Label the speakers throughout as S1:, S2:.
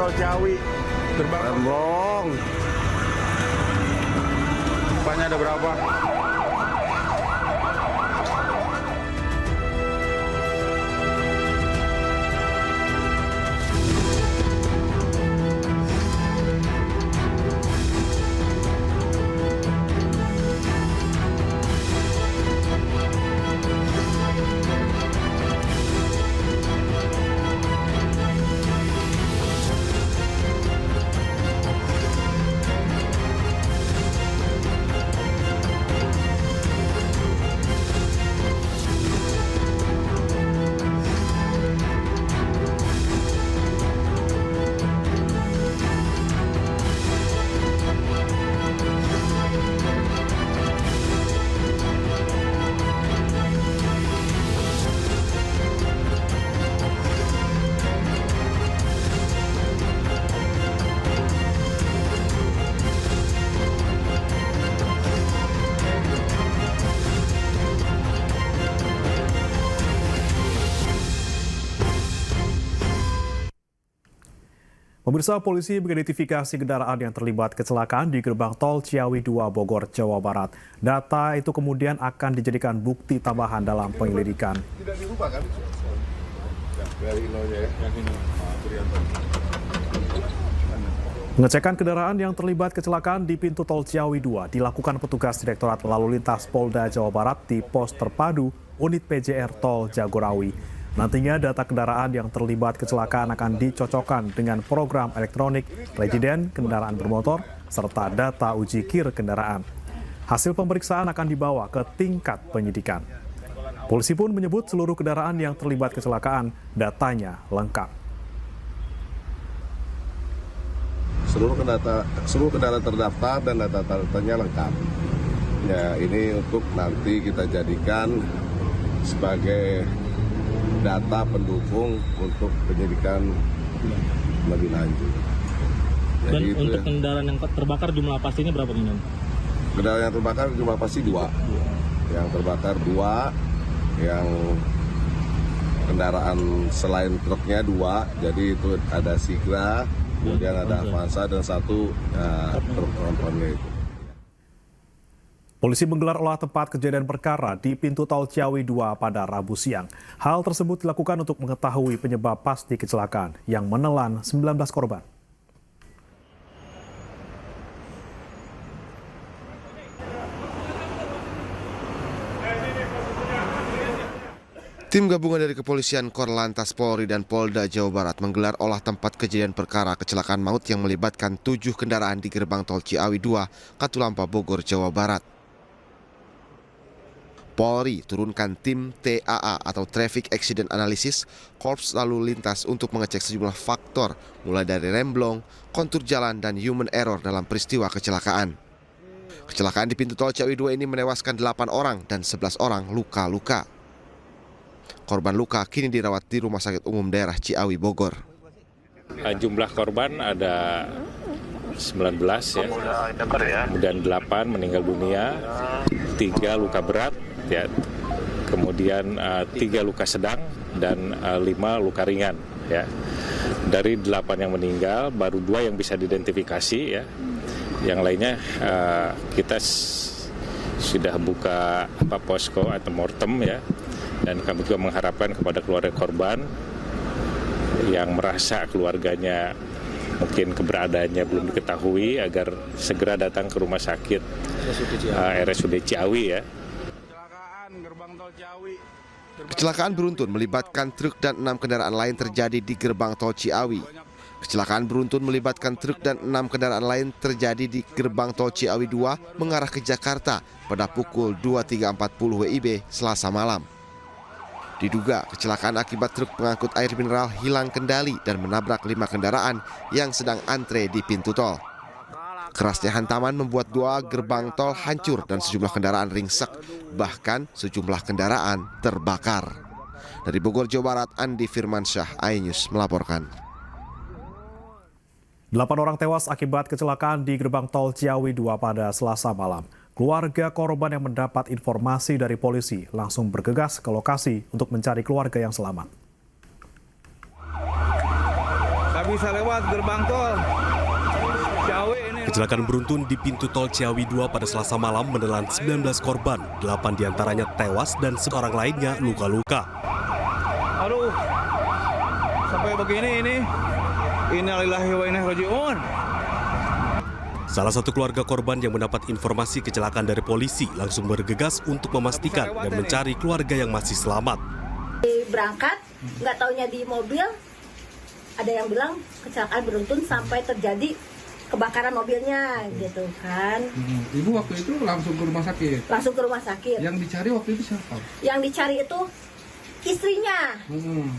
S1: tol Ciawi.
S2: Remblong.
S1: Banyak ada berapa?
S3: Pemirsa, polisi mengidentifikasi kendaraan yang terlibat kecelakaan di gerbang tol Ciawi 2 Bogor, Jawa Barat. Data itu kemudian akan dijadikan bukti tambahan dalam penyelidikan.
S2: Tidak dirubah kan? Dari inonya ya.
S3: Pengecekan kendaraan yang terlibat kecelakaan di pintu tol Ciawi 2 dilakukan petugas Direktorat Lalu Lintas Polda Jawa Barat di Pos Terpadu Unit PJR Tol Jagorawi. Nantinya data kendaraan yang terlibat kecelakaan akan dicocokkan dengan program elektronik residen kendaraan bermotor serta data uji kir kendaraan. Hasil pemeriksaan akan dibawa ke tingkat penyidikan. Polisi pun menyebut seluruh kendaraan yang terlibat kecelakaan datanya lengkap.
S2: Seluruh kendaraan terdaftar dan data-datanya lengkap. Ya, ini untuk nanti kita jadikan sebagai data pendukung untuk penyidikan lebih lanjut.
S4: Dan untuk kendaraan yang terbakar jumlah pastinya berapa nih?
S2: Kendaraan yang terbakar jumlah pasti 2. Yang terbakar 2, yang kendaraan selain truknya 2, jadi itu ada Sigra, kemudian ada Avanza dan 1 truk trontonnya itu.
S3: Polisi menggelar olah tempat kejadian perkara di pintu tol Ciawi 2 pada Rabu siang. Hal tersebut dilakukan untuk mengetahui penyebab pasti kecelakaan yang menelan 19 korban.
S5: Tim gabungan dari Kepolisian Korlantas Polri dan Polda Jawa Barat menggelar olah tempat kejadian perkara kecelakaan maut yang melibatkan 7 kendaraan di gerbang tol Ciawi 2, Katulampa, Bogor, Jawa Barat. Polri turunkan tim TAA atau Traffic Accident Analysis Korps Lalu Lintas untuk mengecek sejumlah faktor mulai dari remblong, kontur jalan, dan human error dalam peristiwa kecelakaan. Kecelakaan di pintu tol Ciawi 2 ini menewaskan 8 orang dan 11 orang luka-luka. Korban luka kini dirawat di Rumah Sakit Umum Daerah Ciawi, Bogor.
S6: Jumlah korban ada 19 ya, kemudian 8 meninggal dunia, 3 luka berat, ya, kemudian 3 luka sedang dan 5 luka ringan. Ya. Dari 8 yang meninggal, baru 2 yang bisa diidentifikasi. Ya. Yang lainnya kita sudah buka posko antemortem ya, dan kami juga mengharapkan kepada keluarga korban yang merasa keluarganya mungkin keberadaannya belum diketahui agar segera datang ke rumah sakit RSUD Ciawi ya.
S5: Kecelakaan beruntun melibatkan truk dan 6 kendaraan lain terjadi di gerbang tol Ciawi. Kecelakaan beruntun melibatkan truk dan 6 kendaraan lain terjadi di gerbang tol Ciawi 2 mengarah ke Jakarta pada pukul 23.40 WIB Selasa malam. Diduga kecelakaan akibat truk pengangkut air mineral hilang kendali dan menabrak 5 kendaraan yang sedang antre di pintu tol. Kerasnya hantaman membuat 2 gerbang tol hancur dan sejumlah kendaraan ringsek, bahkan sejumlah kendaraan terbakar. Dari Bogor, Jawa Barat, Andi Firmansyah, iNews melaporkan.
S3: 8 orang tewas akibat kecelakaan di gerbang tol Ciawi 2 pada Selasa malam. Keluarga korban yang mendapat informasi dari polisi langsung bergegas ke lokasi untuk mencari keluarga yang selamat.
S1: nggak bisa lewat gerbang tol Ciawi ini.
S7: Kecelakaan beruntun di pintu tol Ciawi 2 pada Selasa malam menelan 19 korban, 8 diantaranya tewas dan seorang lainnya luka-luka.
S1: Aduh, sampai begini ini. Innalillahi wa inna ilaihi raji'un.
S7: Salah satu keluarga korban yang mendapat informasi kecelakaan dari polisi langsung bergegas untuk memastikan dan mencari keluarga yang masih selamat.
S8: Berangkat, nggak taunya di mobil, ada yang bilang kecelakaan beruntun sampai terjadi kebakaran mobilnya, gitu kan.
S9: Ibu waktu itu langsung ke rumah sakit?
S8: Langsung ke rumah sakit.
S9: Yang dicari waktu itu siapa?
S8: Yang dicari itu istrinya,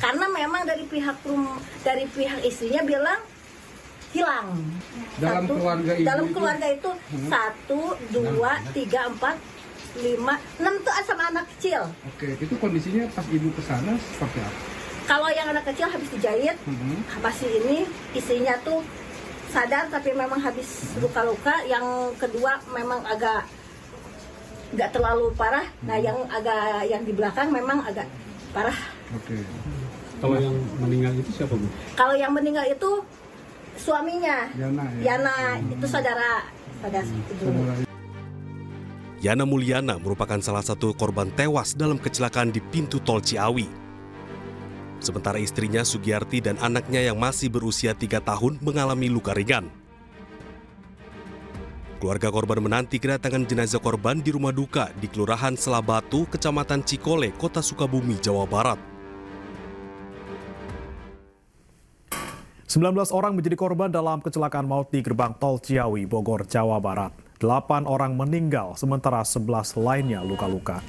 S8: karena memang dari pihak istrinya bilang hilang.
S9: Dalam keluarga ibu
S8: dalam keluarga itu 1, 2, 3, 4, 5, 6 tuh sama anak kecil.
S9: Oke, itu kondisinya pas ibu ke sana seperti apa?
S8: Kalau yang anak kecil habis dijahit, masih ini istrinya tuh sadar tapi memang habis luka-luka. Yang kedua memang agak nggak terlalu parah. Nah yang di belakang memang agak parah.
S9: Oke.
S10: Kalau yang meninggal itu siapa, Bu?
S8: Kalau yang meninggal itu suaminya, Yana itu saudara ibu.
S7: Yana Mulyana merupakan salah satu korban tewas dalam kecelakaan di pintu tol Ciawi. Sementara istrinya Sugiyarti dan anaknya yang masih berusia 3 tahun mengalami luka ringan. Keluarga korban menanti kedatangan jenazah korban di rumah duka di Kelurahan Selabatu, Kecamatan Cikole, Kota Sukabumi, Jawa Barat.
S3: 19 orang menjadi korban dalam kecelakaan maut di gerbang tol Ciawi, Bogor, Jawa Barat. 8 orang meninggal, sementara 11 lainnya luka-luka.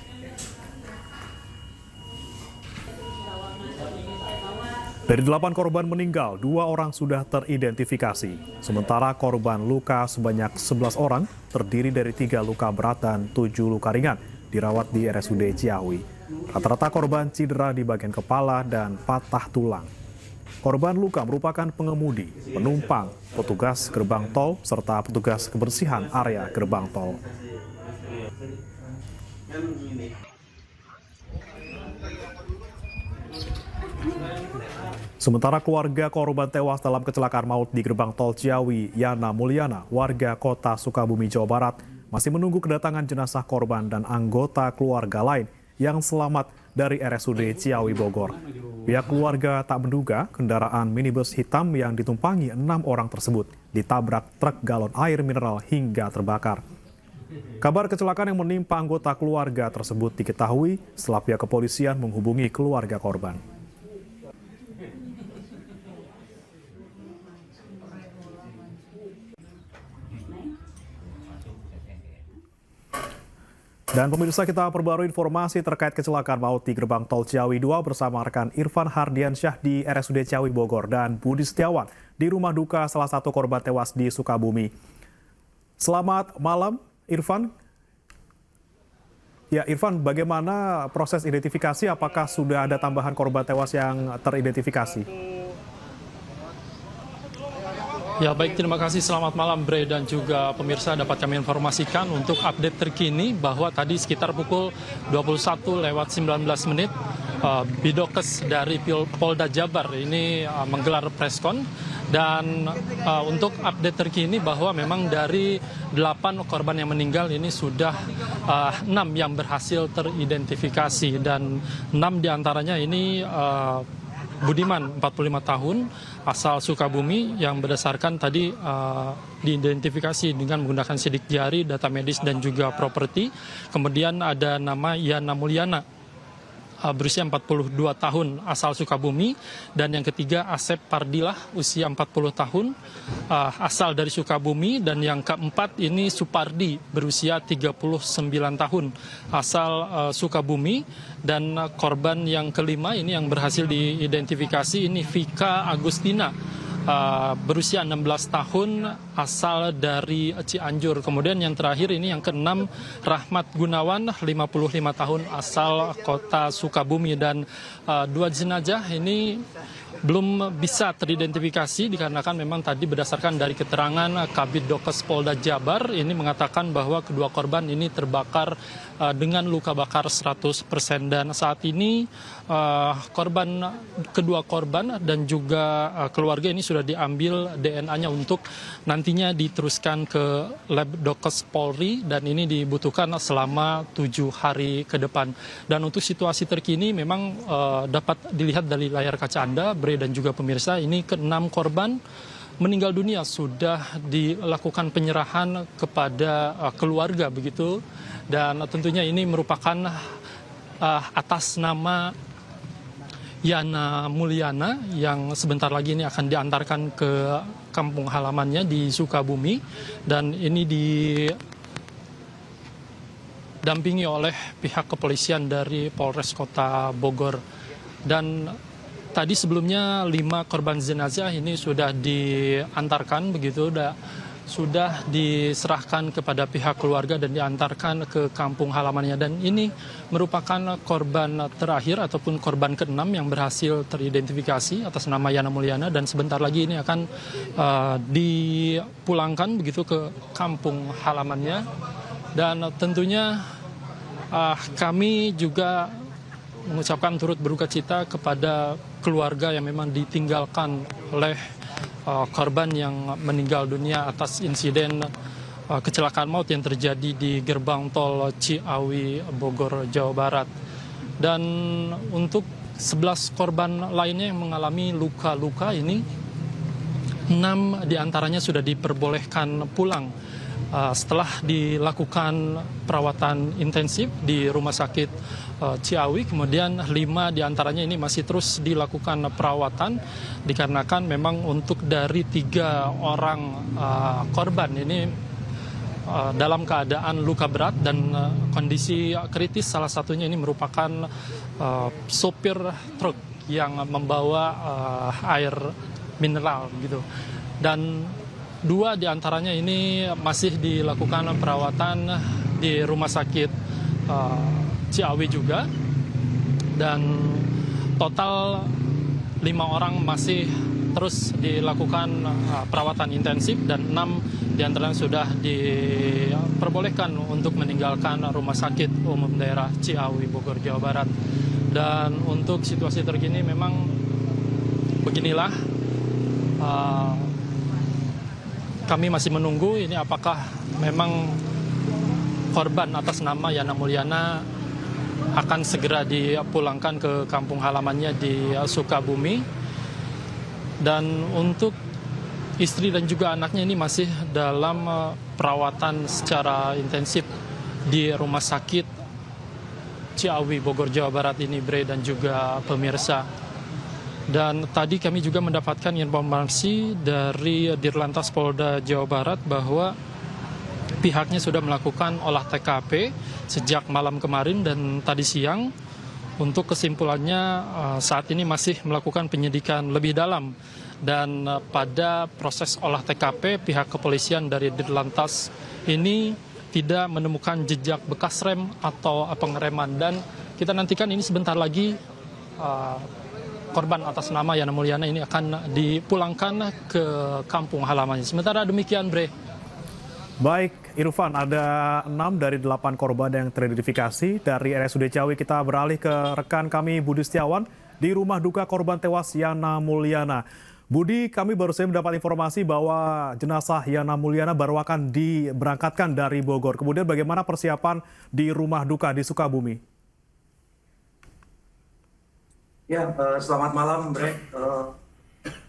S3: Dari 8 korban meninggal, 2 orang sudah teridentifikasi. Sementara korban luka sebanyak 11 orang, terdiri dari 3 luka berat dan 7 luka ringan, dirawat di RSUD Ciawi. Rata-rata korban cedera di bagian kepala dan patah tulang. Korban luka merupakan pengemudi, penumpang, petugas gerbang tol, serta petugas kebersihan area gerbang tol. Sementara keluarga korban tewas dalam kecelakaan maut di gerbang tol Ciawi, Yana Mulyana, warga Kota Sukabumi, Jawa Barat, masih menunggu kedatangan jenazah korban dan anggota keluarga lain yang selamat dari RSUD Ciawi, Bogor. Pihak keluarga tak menduga kendaraan minibus hitam yang ditumpangi 6 orang tersebut ditabrak truk galon air mineral hingga terbakar. Kabar kecelakaan yang menimpa anggota keluarga tersebut diketahui setelah pihak kepolisian menghubungi keluarga korban. Dan pemirsa, kita perbarui informasi terkait kecelakaan maut di gerbang tol Ciawi 2 bersama rekan Irfan Hardiansyah di RSUD Ciawi Bogor dan Budi Setiawan di rumah duka salah satu korban tewas di Sukabumi. Selamat malam, Irfan. Ya, Irfan, bagaimana proses identifikasi? Apakah sudah ada tambahan korban tewas yang teridentifikasi?
S4: Ya baik, terima kasih. Selamat malam Bre dan juga pemirsa. Dapat kami informasikan untuk update terkini bahwa tadi sekitar pukul 21:19 Bidokes dari Polda Jabar ini menggelar preskon. Dan untuk update terkini bahwa memang dari 8 korban yang meninggal ini sudah 6 yang berhasil teridentifikasi. Dan 6 diantaranya ini Budiman, 45 tahun, asal Sukabumi, yang berdasarkan tadi diidentifikasi dengan menggunakan sidik jari, data medis, dan juga properti. Kemudian ada nama Yana Mulyana, berusia 42 tahun, asal Sukabumi. Dan yang ketiga Asep Pardilah, usia 40 tahun, asal dari Sukabumi. Dan yang keempat ini Supardi, berusia 39 tahun, asal Sukabumi. Dan korban yang kelima ini yang berhasil diidentifikasi ini Vika Agustina, berusia 16 tahun, asal dari Cianjur. Kemudian yang terakhir ini yang keenam Rahmat Gunawan, 55 tahun, asal Kota Sukabumi. Dan 2 jenazah ini belum bisa teridentifikasi dikarenakan memang tadi berdasarkan dari keterangan Kabid Dokes Polda Jabar ini mengatakan bahwa kedua korban ini terbakar dengan luka bakar 100%. Dan saat ini kedua korban dan juga keluarga ini sudah sudah diambil DNA-nya untuk nantinya diteruskan ke lab Dokes Polri dan ini dibutuhkan selama 7 hari ke depan. Dan untuk situasi terkini memang dapat dilihat dari layar kaca Anda, Bre dan juga pemirsa, ini ke-6 korban meninggal dunia sudah dilakukan penyerahan kepada keluarga begitu, dan tentunya ini merupakan atas nama Yana Mulyana yang sebentar lagi ini akan diantarkan ke kampung halamannya di Sukabumi, dan ini didampingi oleh pihak kepolisian dari Polres Kota Bogor. Dan tadi sebelumnya 5 korban jenazah ini sudah diantarkan begitu, sudah diserahkan kepada pihak keluarga dan diantarkan ke kampung halamannya. Dan ini merupakan korban terakhir ataupun korban ke-6 yang berhasil teridentifikasi atas nama Yana Mulyana, dan sebentar lagi ini akan dipulangkan begitu ke kampung halamannya. Dan tentunya kami juga mengucapkan turut berduka cita kepada keluarga yang memang ditinggalkan oleh korban yang meninggal dunia atas insiden kecelakaan maut yang terjadi di gerbang tol Ciawi, Bogor, Jawa Barat. Dan untuk 11 korban lainnya yang mengalami luka-luka ini, 6 diantaranya sudah diperbolehkan pulang setelah dilakukan perawatan intensif di Rumah Sakit Ciawi. Kemudian 5 diantaranya ini masih terus dilakukan perawatan dikarenakan memang untuk dari 3 orang korban ini dalam keadaan luka berat dan kondisi kritis. Salah satunya ini merupakan sopir truk yang membawa air mineral gitu. Dan 2 diantaranya ini masih dilakukan perawatan di Rumah Sakit Ciawi juga, dan total 5 orang masih terus dilakukan perawatan intensif, dan 6 diantaranya sudah diperbolehkan untuk meninggalkan Rumah Sakit Umum Daerah Ciawi, Bogor, Jawa Barat. Dan untuk situasi terkini memang beginilah. Kami masih menunggu ini apakah memang korban atas nama Yana Mulyana akan segera dipulangkan ke kampung halamannya di Sukabumi. Dan untuk istri dan juga anaknya ini masih dalam perawatan secara intensif di Rumah Sakit Ciawi, Bogor, Jawa Barat ini, Bre dan juga pemirsa. Dan tadi kami juga mendapatkan informasi dari Dirlantas Polda Jawa Barat bahwa pihaknya sudah melakukan olah TKP sejak malam kemarin dan tadi siang. Untuk kesimpulannya saat ini masih melakukan penyidikan lebih dalam. Dan pada proses olah TKP, pihak kepolisian dari Dirlantas ini tidak menemukan jejak bekas rem atau pengereman. Dan kita nantikan ini sebentar lagi korban atas nama Yana Mulyana ini akan dipulangkan ke kampung halamannya. Sementara demikian, Bre.
S3: Baik, Irfan, ada 6 dari 8 korban yang teridentifikasi. Dari RSUD Ciawi kita beralih ke rekan kami Budi Setiawan di rumah duka korban tewas Yana Mulyana. Budi, kami baru saja mendapat informasi bahwa jenazah Yana Mulyana baru akan diberangkatkan dari Bogor. Kemudian bagaimana persiapan di rumah duka di Sukabumi?
S11: Ya, selamat malam, Bre.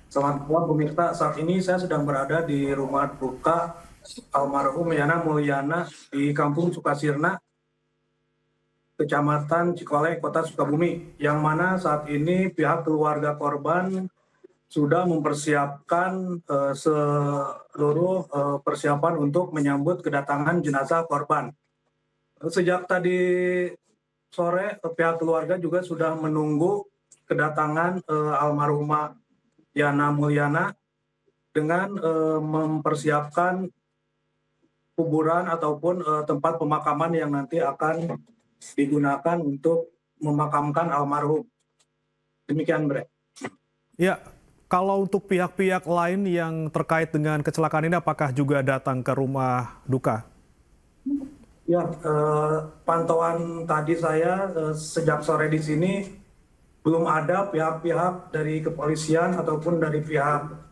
S11: Selamat malam, pemirsa. Saat ini saya sedang berada di rumah duka almarhum Yana Mulyana di Kampung Sukasirna, Kecamatan Cikole, Kota Sukabumi, yang mana saat ini pihak keluarga korban sudah mempersiapkan seluruh persiapan untuk menyambut kedatangan jenazah korban. Sejak tadi sore, pihak keluarga juga sudah menunggu kedatangan almarhumah Yana Mulyana dengan mempersiapkan kuburan ataupun tempat pemakaman yang nanti akan digunakan untuk memakamkan almarhum. Demikian, Bre.
S3: Ya, kalau untuk pihak-pihak lain yang terkait dengan kecelakaan ini, apakah juga datang ke rumah duka?
S11: Ya, pantauan tadi saya sejak sore di sini belum ada pihak-pihak dari kepolisian ataupun dari pihak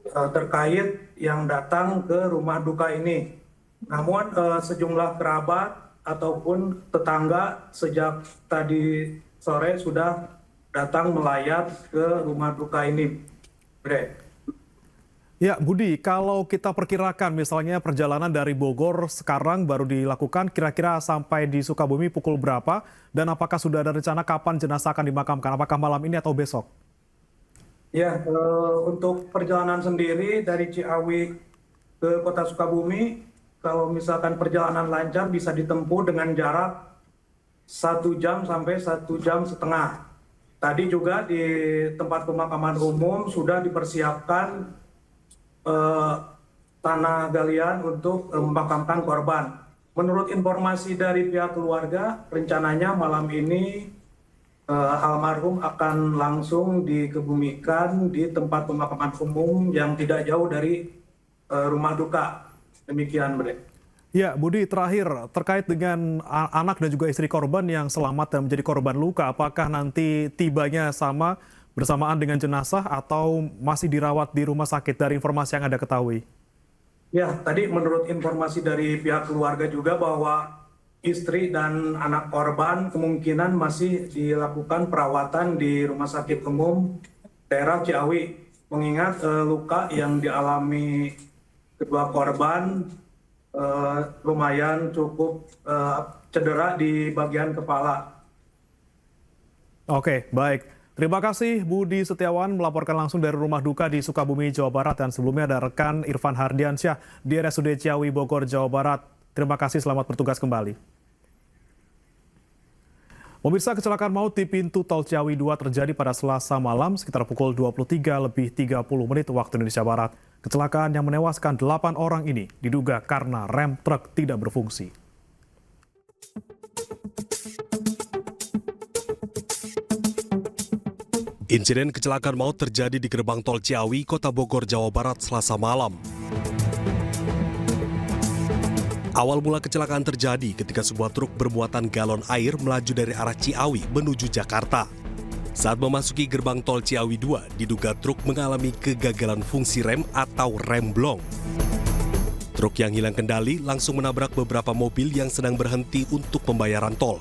S11: terkait yang datang ke rumah duka ini. Namun sejumlah kerabat ataupun tetangga sejak tadi sore sudah datang melayat ke rumah duka ini. Bre.
S3: Ya, Budi, kalau kita perkirakan misalnya perjalanan dari Bogor sekarang baru dilakukan, kira-kira sampai di Sukabumi pukul berapa? Dan apakah sudah ada rencana kapan jenazah akan dimakamkan? Apakah malam ini atau besok?
S11: Ya, untuk perjalanan sendiri dari Ciawi ke kota Sukabumi, kalau misalkan perjalanan lancar bisa ditempuh dengan jarak 1 jam sampai 1 jam setengah. Tadi juga di tempat pemakaman umum sudah dipersiapkan tanah galian untuk memakamkan korban. Menurut informasi dari pihak keluarga, rencananya malam ini almarhum akan langsung dikebumikan di tempat pemakaman umum yang tidak jauh dari rumah duka. Demikian, Bre.
S3: Ya, Budi, terakhir terkait dengan anak dan juga istri korban yang selamat dan menjadi korban luka, apakah nanti tibanya sama bersamaan dengan jenazah atau masih dirawat di rumah sakit dari informasi yang Anda ketahui?
S11: Ya, tadi menurut informasi dari pihak keluarga juga bahwa istri dan anak korban kemungkinan masih dilakukan perawatan di rumah sakit umum daerah Ciawi. Mengingat luka yang dialami kedua korban lumayan cukup cedera di bagian kepala.
S3: Oke, baik. Terima kasih Budi Setiawan melaporkan langsung dari rumah duka di Sukabumi, Jawa Barat. Dan sebelumnya ada rekan Irfan Hardiansyah di RSUD Ciawi, Bogor, Jawa Barat. Terima kasih, selamat bertugas kembali. Pemirsa, kecelakaan maut di pintu tol Ciawi 2 terjadi pada Selasa malam sekitar pukul 23:30 waktu Indonesia Barat. Kecelakaan yang menewaskan 8 orang ini diduga karena rem truk tidak berfungsi.
S7: Insiden kecelakaan maut terjadi di gerbang tol Ciawi, Kota Bogor, Jawa Barat, Selasa malam. Awal mula kecelakaan terjadi ketika sebuah truk bermuatan galon air melaju dari arah Ciawi menuju Jakarta. Saat memasuki gerbang tol Ciawi 2, diduga truk mengalami kegagalan fungsi rem atau remblong. Truk yang hilang kendali langsung menabrak beberapa mobil yang sedang berhenti untuk pembayaran tol.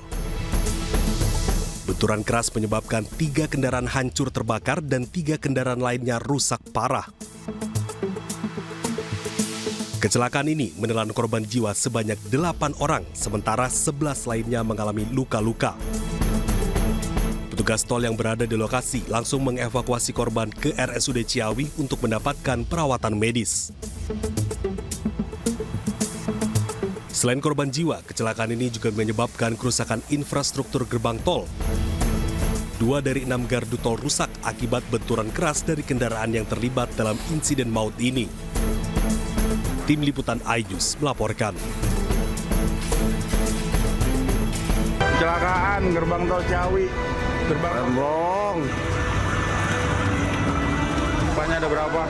S7: Benturan keras menyebabkan 3 kendaraan hancur terbakar dan 3 kendaraan lainnya rusak parah. Kecelakaan ini menelan korban jiwa sebanyak 8 orang, sementara 11 lainnya mengalami luka-luka. Petugas tol yang berada di lokasi langsung mengevakuasi korban ke RSUD Ciawi untuk mendapatkan perawatan medis. Selain korban jiwa, kecelakaan ini juga menyebabkan kerusakan infrastruktur gerbang tol. 2 dari 6 gardu tol rusak akibat benturan keras dari kendaraan yang terlibat dalam insiden maut ini. Tim Liputan iNews melaporkan.
S1: Kecelakaan gerbang tol Ciawi. Gerbang remblong. Depannya ada berapa?